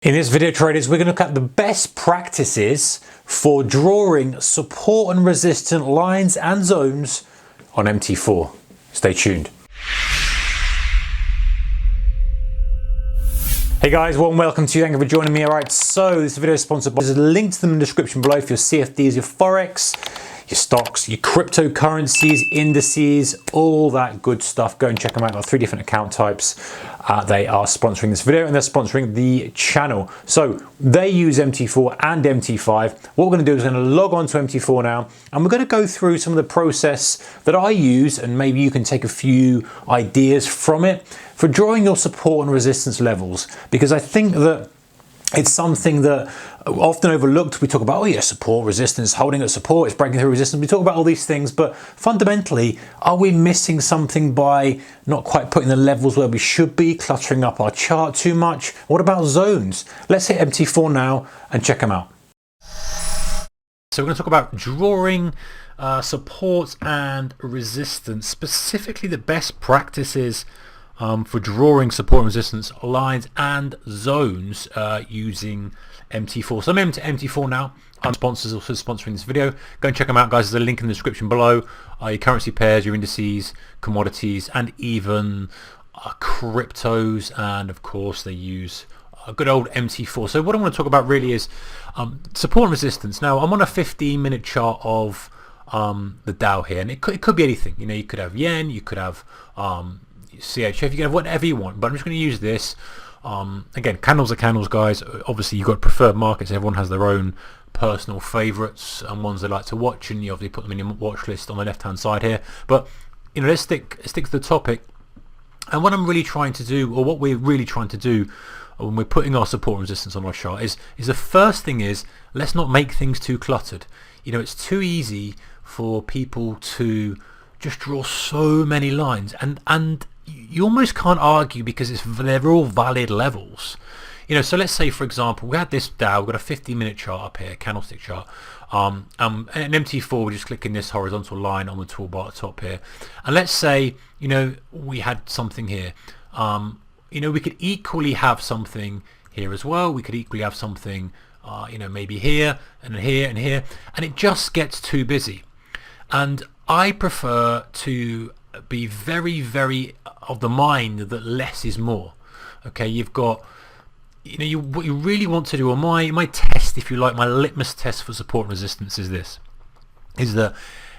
In this video, traders, we're going to look at the best practices for drawing support and resistance lines and zones on MT4. Stay tuned. Hey guys, warm welcome to you. Thank you for joining me. All right, so this video is sponsored by, there's a link to them in the description below for your CFDs, your Forex, your stocks, your cryptocurrencies, indices, all that good stuff. Go and check them out. There are 3 different account types. They are sponsoring this video and they're sponsoring the channel. So they use MT4 and MT5. What we're going to do is we're going to log on to MT4 now and we're going to go through some of the process that I use, and maybe you can take a few ideas from it for drawing your support and resistance levels, because I think that it's something that often overlooked. We talk about, oh yeah, support, resistance, holding at support, it's breaking through resistance. We talk about all these things, but fundamentally, are we missing something by not quite putting the levels where we should be, cluttering up our chart too much? What about zones? Let's hit MT4 now and check them out. So we're going to talk about drawing support and resistance, specifically the best practices for drawing support and resistance lines and zones using MT4. So I'm into MT4 now. I'm sponsors also sponsoring this video. Go and check them out, guys. There's a link in the description below. Your currency pairs, your indices, commodities, and even cryptos. And of course, they use a good old MT4. So what I want to talk about really is support and resistance. Now, I'm on a 15-minute chart of the Dow here, and it could be anything. You know, you could have yen, you could have CHF, you can have whatever you want, but I'm just going to use this. Again, candles are candles, guys. Obviously, you've got preferred markets. Everyone has their own personal favorites and ones they like to watch, and you obviously put them in your watch list on the left hand side here. But you know, let's stick to the topic. And what I'm really trying to do, or what we're really trying to do when we're putting our support and resistance on our chart, is the first thing is, let's not make things too cluttered. You know, it's too easy for people to just draw so many lines, and you almost can't argue because they're all valid levels. You know, so let's say, for example, we had this Dow, we've got a 15-minute chart up here, candlestick chart, and MT4, we're just clicking this horizontal line on the toolbar at the top here, and let's say, you know, we had something here. You know, we could equally have something here as well. We could equally have something, you know, maybe here and here and here, and it just gets too busy. And I prefer to be very, very of the mind that less is more. Okay, you've got, you know, what you really want to do, or my test, if you like, my litmus test for support and resistance is this, is that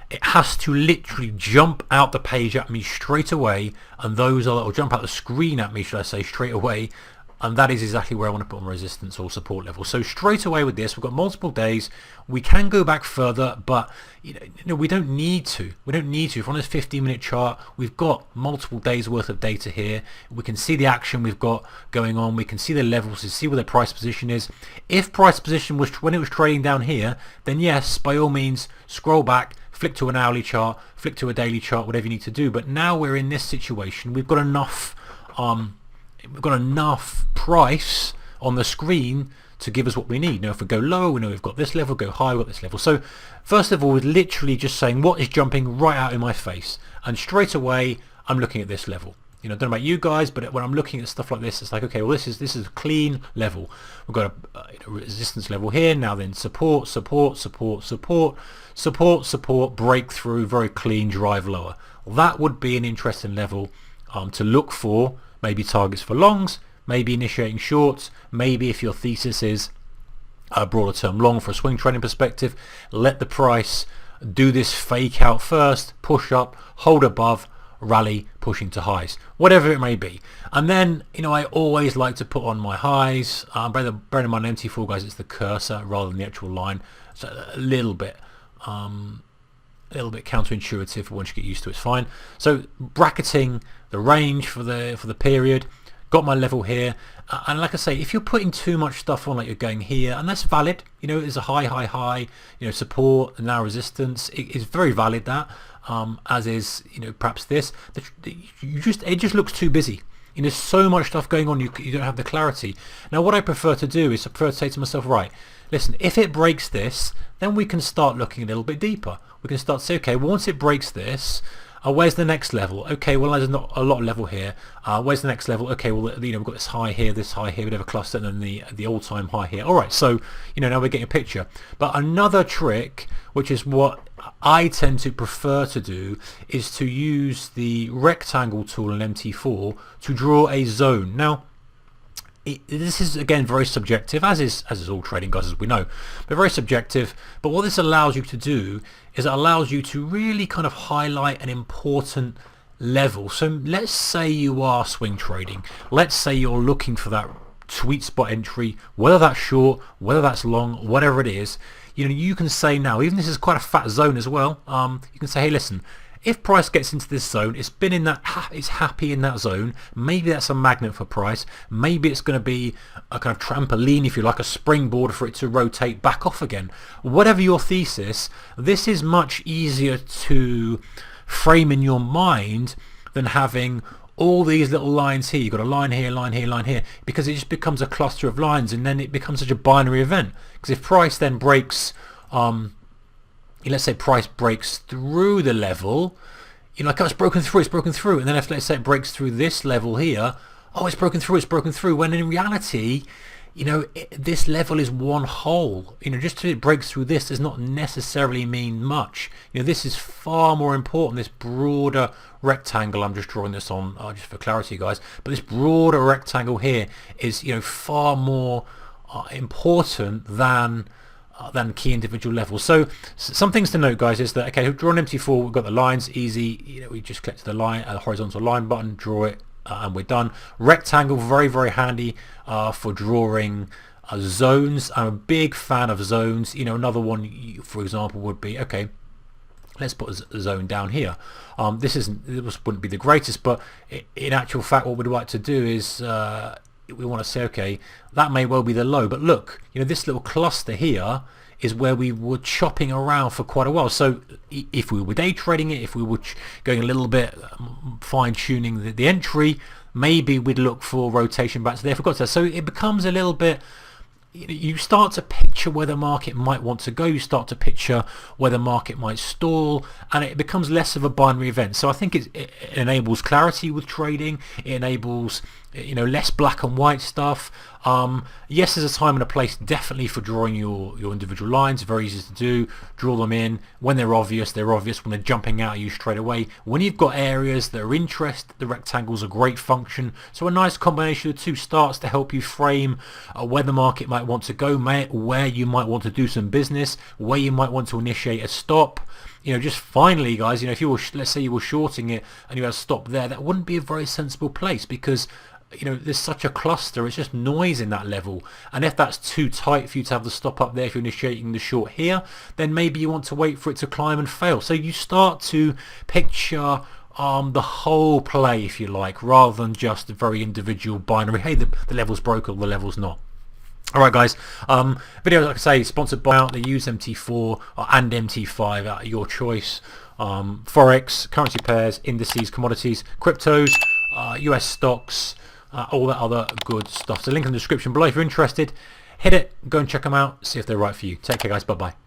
it has to literally jump out the page at me straight away, and those are, or jump out the screen at me, should I say, straight away. And that is exactly where I want to put on resistance or support level. So straight away with this, we've got multiple days. We can go back further, but you know, we don't need to. We don't need to. If we're on this 15-minute chart, we've got multiple days worth of data here. We can see the action we've got going on. We can see the levels to see where the price position is. If price position was when it was trading down here, then yes, by all means, scroll back, flick to an hourly chart, flick to a daily chart, whatever you need to do. But now we're in this situation. We've got enough. We've got enough price on the screen to give us what we need. Now if we go lower, we know we've got this level, go higher, we've got this level. So first of all, we're literally just saying what is jumping right out in my face, and straight away I'm looking at this level. You know, I don't know about you guys, but when I'm looking at stuff like this, it's like, okay, well this is a clean level. We've got a resistance level here, now then support, breakthrough, very clean, drive lower. Well, that would be an interesting level to look for. Maybe targets for longs, maybe initiating shorts, maybe if your thesis is a broader term long for a swing trading perspective, let the price do this fake out first, push up, hold above, rally, pushing to highs, whatever it may be. And then, you know, I always like to put on my highs. Bear in mind, MT4, guys, it's the cursor rather than the actual line. So a little bit counterintuitive, but once you get used to it, it's fine. So bracketing the range for the period, got my level here, and like I say, if you're putting too much stuff on, like you're going here, and that's valid, you know, there's a high, you know, support and now resistance, it is very valid, that as is, you know, perhaps this, it just looks too busy. You know, there's so much stuff going on, you don't have the clarity. Now what I prefer to do is I prefer to say to myself, right, listen, if it breaks this, then we can start looking a little bit deeper. We can start to say, okay, well, once it breaks this, Where's the next level? Okay, well, there's not a lot of level here. Where's the next level? Okay, well, you know, we've got this high here, bit of a cluster, and then the all-time high here. All right, so, you know, now we're getting a picture. But another trick, which is what I tend to prefer to do, is to use the rectangle tool in MT4 to draw a zone. Now, this is again very subjective, as is all trading, guys, as we know, but very subjective. But what this allows you to do is it allows you to really kind of highlight an important level. So let's say you are swing trading. Let's say you're looking for that sweet spot entry, whether that's short, whether that's long, whatever it is. You know, you can say now, even this is quite a fat zone as well. You can say, hey, listen. If price gets into this zone, it's been in that, it's happy in that zone. Maybe that's a magnet for price. Maybe it's going to be a kind of trampoline, if you like, a springboard for it to rotate back off again. Whatever your thesis, this is much easier to frame in your mind than having all these little lines here. You've got a line here, line here, line here, because it just becomes a cluster of lines, and then it becomes such a binary event. Because if price then breaks, let's say price breaks through the level, you know, like, oh, it's broken through, and then if, let's say, it breaks through this level here, oh, it's broken through, when in reality, you know, this level is one whole. You know, just because it breaks through this does not necessarily mean much. You know, this is far more important, this broader rectangle. I'm just drawing this on just for clarity, guys, but this broader rectangle here is, you know, far more important than key individual levels. So some things to note, guys, is that, okay, draw an MT4, we've got the lines, easy. You know, we just click to the line, horizontal line button, draw it, and we're done. Rectangle, very, very handy for drawing zones. I'm a big fan of zones. You know, another one, for example, would be, okay, let's put a zone down here. This wouldn't be the greatest, but in actual fact, what we'd like to do is we want to say, okay, that may well be the low, but look, you know, this little cluster here is where we were chopping around for quite a while. So if we were day trading it, if we were going a little bit fine tuning the entry, maybe we'd look for rotation back to there. Forgot to. So it becomes a little bit, you start to picture where the market might want to go, you start to picture where the market might stall, and it becomes less of a binary event. So I think it enables clarity with trading. It enables, you know, less black and white stuff. Yes, there's a time and a place definitely for drawing your individual lines. Very easy to do. Draw them in when they're obvious. They're obvious when they're jumping out at you straight away. When you've got areas that are interest, the rectangle's a great function. So a nice combination of the two starts to help you frame where the market might want to go, where you might want to do some business, where you might want to initiate a stop. You know, just finally, guys, you know, if you were, let's say you were shorting it and you had a stop there, that wouldn't be a very sensible place, because, you know, there's such a cluster, it's just noise in that level. And if that's too tight for you to have the stop up there, if you're initiating the short here, then maybe you want to wait for it to climb and fail. So you start to picture the whole play, if you like, rather than just a very individual binary, hey, the level's broken or the level's not. Alright, guys, video, like I say, sponsored by the use MT4 and MT5 your choice. Forex, currency pairs, indices, commodities, cryptos, US stocks, all that other good stuff. So link in the description below if you're interested. Hit it, go and check them out, see if they're right for you. Take care, guys, bye bye.